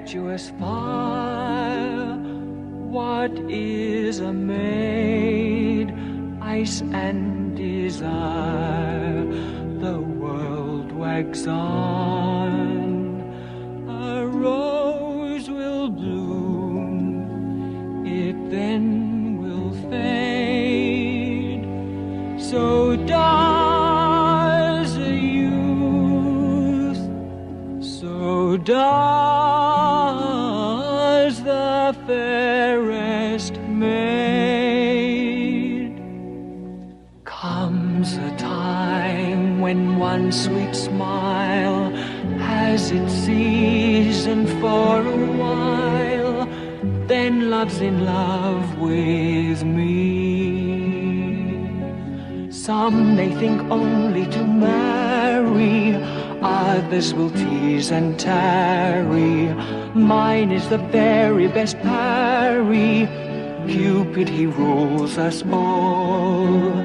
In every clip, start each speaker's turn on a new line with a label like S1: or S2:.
S1: impetuous fire. What is a maid? Ice and desire. The world wags on. A rose will bloom, it then will fade. So does a youth, so does the fairest maid. Comes a time when one sweet smile has its season for a while, then love's in love with me. Some may think only to marry, others will tease and tarry. Mine is the very best parry. Cupid, he rules us all.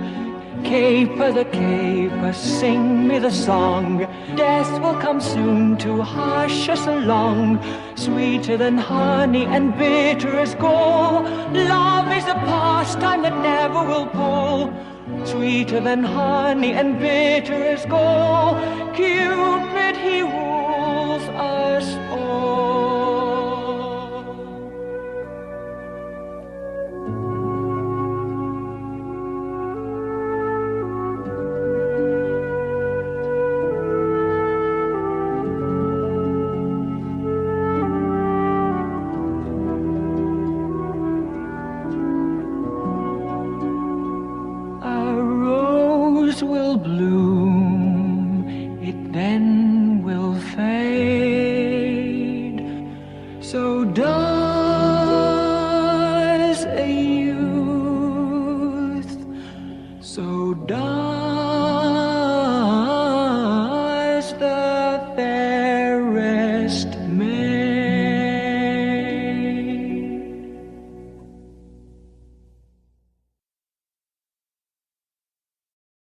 S1: Caper the caper, sing me the song. Death will come soon to hush us along. Sweeter than honey and bitter as gall. Love is a pastime that never will pall. Sweeter than honey and bitter as gall. Cupid, he rules